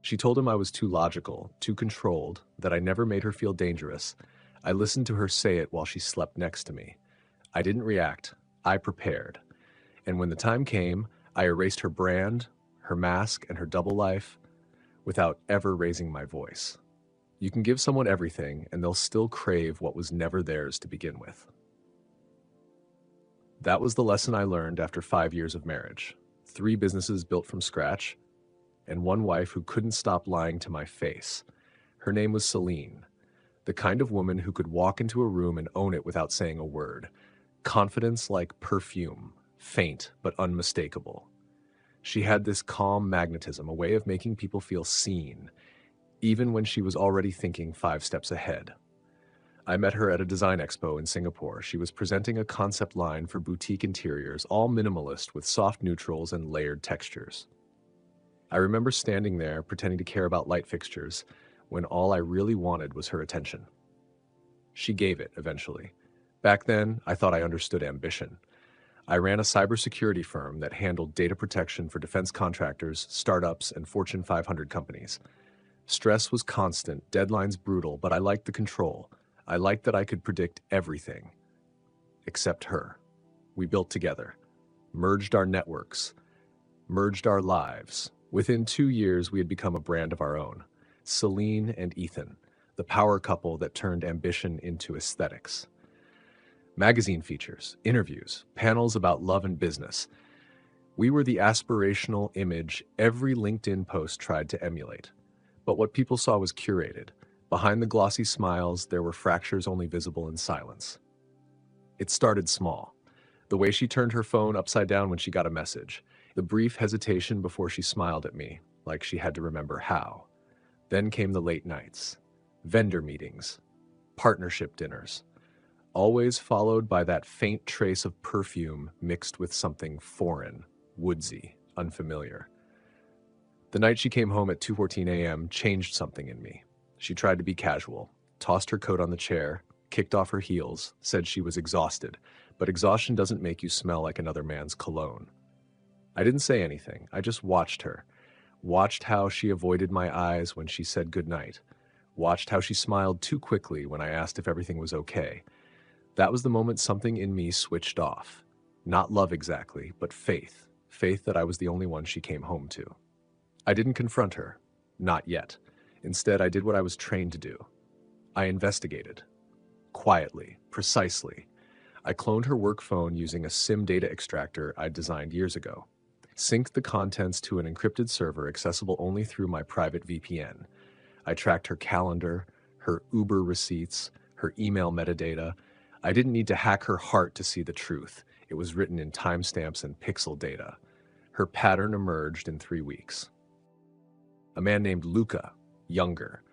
She told him I was too logical, too controlled, that I never made her feel dangerous. I listened to her say it while she slept next to me. I didn't react. I prepared. And when the time came, I erased her brand, her mask, and her double life without ever raising my voice. You can give someone everything, and they'll still crave what was never theirs to begin with. That was the lesson I learned after 5 years of marriage, 3 businesses built from scratch, and one wife who couldn't stop lying to my face. Her name was Celine, the kind of woman who could walk into a room and own it without saying a word. Confidence like perfume, faint but unmistakable. She had this calm magnetism, a way of making people feel seen, even when she was already thinking 5 steps ahead. I met her at a design expo in Singapore. She was presenting a concept line for boutique interiors, all minimalist with soft neutrals and layered textures. I remember standing there pretending to care about light fixtures when all I really wanted was her attention. She gave it eventually. Back then, I thought I understood ambition. I ran a cybersecurity firm that handled data protection for defense contractors, startups, and Fortune 500 companies. Stress was constant, deadlines brutal, but I liked the control. I liked that I could predict everything. Except her. We built together, merged our networks, merged our lives. Within 2 years, we had become a brand of our own. Celine and Ethan, the power couple that turned ambition into aesthetics. Magazine features, interviews, panels about love and business. We were the aspirational image every LinkedIn post tried to emulate. But what people saw was curated. Behind the glossy smiles, there were fractures only visible in silence. It started small. The way she turned her phone upside down when she got a message. The brief hesitation before she smiled at me, like she had to remember how. Then came the late nights, vendor meetings, partnership dinners, always followed by that faint trace of perfume mixed with something foreign, woodsy, unfamiliar. The night she came home at 2:14 a.m. changed something in me. She tried to be casual, tossed her coat on the chair, kicked off her heels, said she was exhausted, but exhaustion doesn't make you smell like another man's cologne. I didn't say anything. I just watched her. Watched how she avoided my eyes when she said goodnight. Watched how she smiled too quickly when I asked if everything was okay. That was the moment something in me switched off. Not love exactly, but faith. Faith that I was the only one she came home to. I didn't confront her. Not yet. Instead, I did what I was trained to do. I investigated. Quietly, precisely. I cloned her work phone using a SIM data extractor I'd designed years ago. Synced the contents to an encrypted server accessible only through my private VPN. I tracked her calendar, her Uber receipts, her email metadata. I didn't need to hack her heart to see the truth. It was written in timestamps and pixel data. Her pattern emerged in 3 weeks. A man named Luca, younger,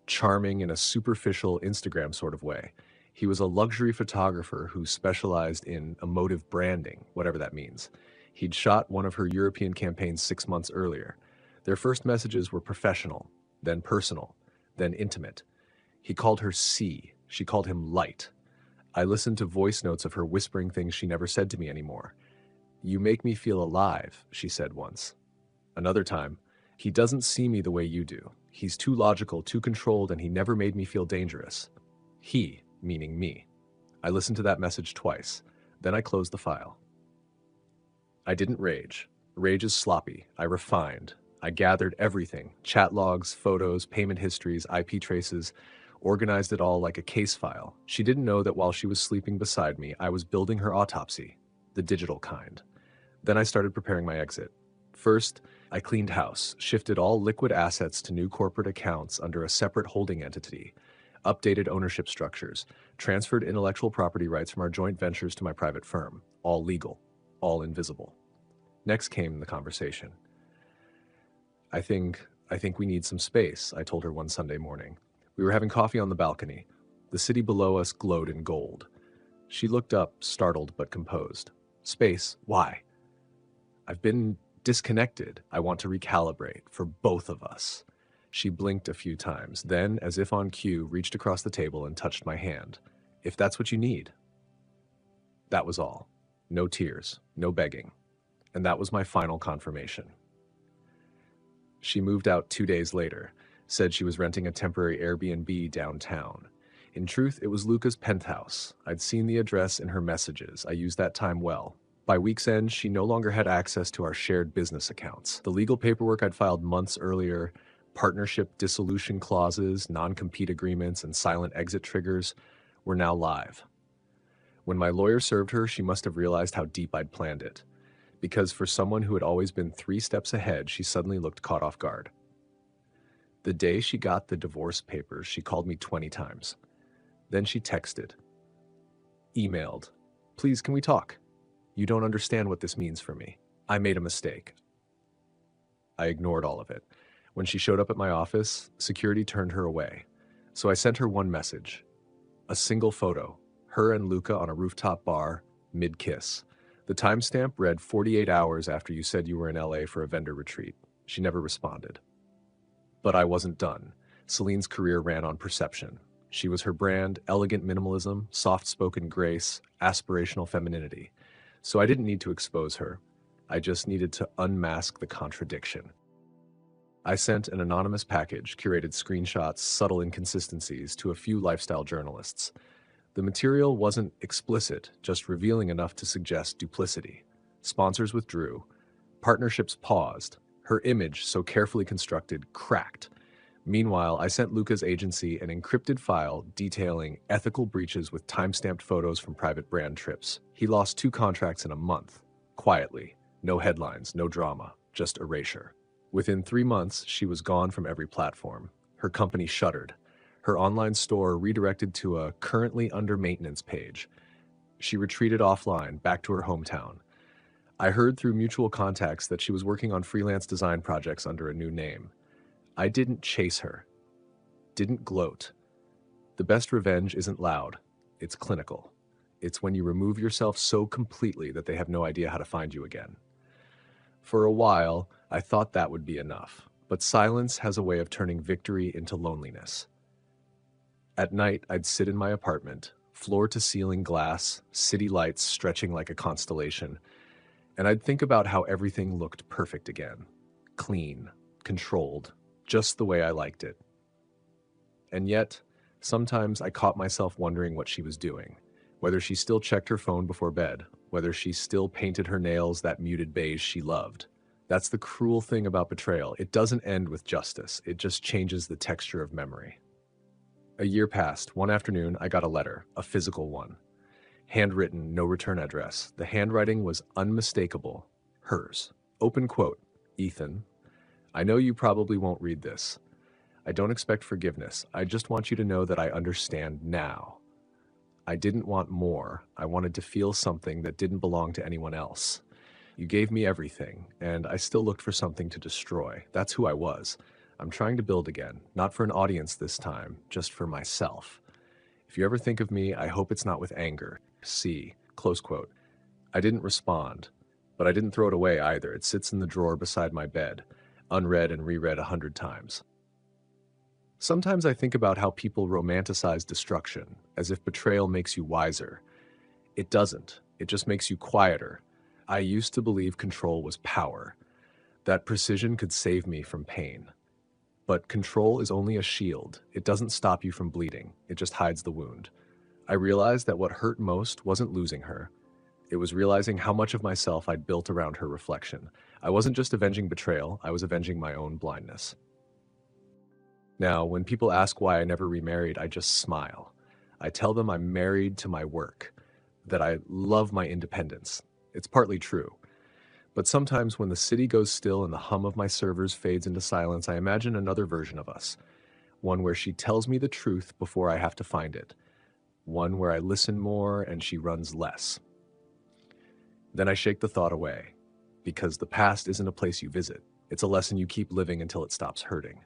charming in a superficial Instagram sort of way. He was a luxury photographer who specialized in emotive branding, whatever that means. He'd shot one of her European campaigns 6 months earlier. Their first messages were professional, then personal, then intimate. He called her C. She called him Light. I listened to voice notes of her whispering things she never said to me anymore. "You make me feel alive," she said once. Another time, "He doesn't see me the way you do. He's too logical, too controlled, and he never made me feel dangerous." He, meaning me. I listened to that message twice. Then I closed the file. I didn't rage. Rage is sloppy. I refined. I gathered everything. Chat logs, photos, payment histories, IP traces. Organized it all like a case file. She didn't know that while she was sleeping beside me, I was building her autopsy. The digital kind. Then I started preparing my exit. First, I cleaned house, shifted all liquid assets to new corporate accounts under a separate holding entity, updated ownership structures, transferred intellectual property rights from our joint ventures to my private firm, all legal, all invisible. Next came the conversation. I think we need some space," I told her one Sunday morning. We were having coffee on the balcony. The city below us glowed in gold. She looked up, startled but composed. "Space? Why?" "I've been disconnected. I want to recalibrate for both of us." She blinked a few times, then, as if on cue, reached across the table and touched my hand. "If that's what you need." That was all. No tears, no begging. And that was my final confirmation. She moved out 2 days later, said she was renting a temporary Airbnb downtown. In truth, it was Luca's penthouse. I'd seen the address in her messages. I used that time well. By week's end, she no longer had access to our shared business accounts. The legal paperwork I'd filed months earlier, partnership dissolution clauses, non-compete agreements, and silent exit triggers, were now live. When my lawyer served her, she must have realized how deep I'd planned it. Because for someone who had always been 3 steps ahead, she suddenly looked caught off guard. The day she got the divorce papers, she called me 20 times. Then she texted, emailed, "Please, can we talk? You don't understand what this means for me. I made a mistake." I ignored all of it. When she showed up at my office, security turned her away. So I sent her one message. A single photo, her and Luca on a rooftop bar, mid-kiss. The timestamp read 48 hours after you said you were in LA for a vendor retreat. She never responded. But I wasn't done. Celine's career ran on perception. She was her brand, elegant minimalism, soft-spoken grace, aspirational femininity. So I didn't need to expose her. I just needed to unmask the contradiction. I sent an anonymous package, curated screenshots, subtle inconsistencies to a few lifestyle journalists. The material wasn't explicit, just revealing enough to suggest duplicity. Sponsors withdrew. Partnerships paused. Her image, so carefully constructed, cracked. Meanwhile, I sent Luca's agency an encrypted file detailing ethical breaches with time-stamped photos from private brand trips. He lost 2 contracts in a month. Quietly. No headlines, no drama, just erasure. Within 3 months, she was gone from every platform. Her company shuttered. Her online store redirected to a currently under maintenance page. She retreated offline, back to her hometown. I heard through mutual contacts that she was working on freelance design projects under a new name. I didn't chase her. Didn't gloat. The best revenge isn't loud. It's clinical. It's when you remove yourself so completely that they have no idea how to find you again. For a while, I thought that would be enough. But silence has a way of turning victory into loneliness. At night, I'd sit in my apartment, floor-to-ceiling glass, city lights stretching like a constellation, and I'd think about how everything looked perfect again. Clean, controlled, just the way I liked it. And yet, sometimes I caught myself wondering what she was doing, whether she still checked her phone before bed, whether she still painted her nails that muted beige she loved. That's the cruel thing about betrayal. It doesn't end with justice. It just changes the texture of memory. A year passed. One afternoon, I got a letter, a physical one. Handwritten, no return address. The handwriting was unmistakable. Hers. Open quote. "Ethan, I know you probably won't read this. I don't expect forgiveness. I just want you to know that I understand now. I didn't want more. I wanted to feel something that didn't belong to anyone else. You gave me everything, and I still looked for something to destroy. That's who I was. I'm trying to build again, not for an audience this time, just for myself. If you ever think of me, I hope it's not with anger. See." Close quote. I didn't respond, but I didn't throw it away either. It sits in the drawer beside my bed, unread and reread 100 times. Sometimes I think about how people romanticize destruction, as if betrayal makes you wiser. It doesn't. It just makes you quieter. I used to believe control was power, that precision could save me from pain. But control is only a shield. It doesn't stop you from bleeding. It just hides the wound. I realized that what hurt most wasn't losing her. It was realizing how much of myself I'd built around her reflection. I wasn't just avenging betrayal, I was avenging my own blindness. Now, when people ask why I never remarried, I just smile. I tell them I'm married to my work, that I love my independence. It's partly true. But sometimes when the city goes still and the hum of my servers fades into silence, I imagine another version of us. One where she tells me the truth before I have to find it. One where I listen more and she runs less. Then I shake the thought away, because the past isn't a place you visit. It's a lesson you keep living until it stops hurting.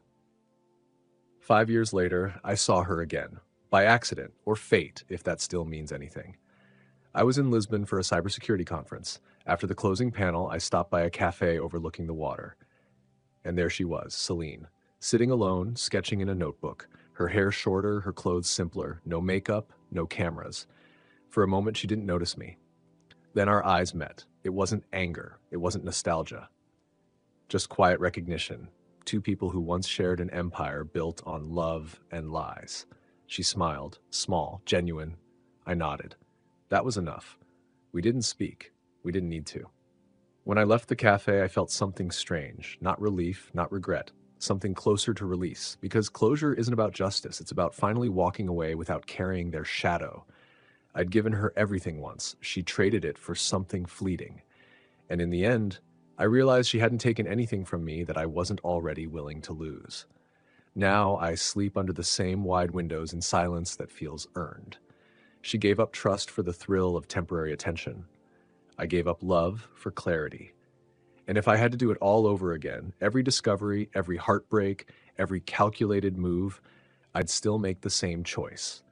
5 years later, I saw her again, by accident, or fate, if that still means anything. I was in Lisbon for a cybersecurity conference. After the closing panel, I stopped by a cafe overlooking the water. And there she was, Celine, sitting alone, sketching in a notebook, her hair shorter, her clothes simpler, no makeup, no cameras. For a moment, she didn't notice me. Then our eyes met. It wasn't anger. It wasn't nostalgia. Just quiet recognition. two people who once shared an empire built on love and lies. She smiled, small, genuine. I nodded. That was enough. We didn't speak. We didn't need to. When I left the cafe, I felt something strange, not relief, not regret, something closer to release, because closure isn't about justice. It's about finally walking away without carrying their shadow. I'd given her everything once. She traded it for something fleeting. And in the end, I realized she hadn't taken anything from me that I wasn't already willing to lose. Now I sleep under the same wide windows in silence that feels earned. She gave up trust for the thrill of temporary attention. I gave up love for clarity. And if I had to do it all over again, every discovery, every heartbreak, every calculated move, I'd still make the same choice.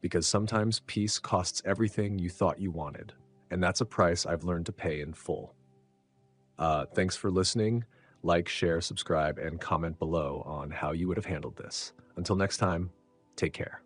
Because sometimes peace costs everything you thought you wanted. And that's a price I've learned to pay in full. Thanks for listening. Like, share, subscribe, and comment below on how you would have handled this. Until next time, take care.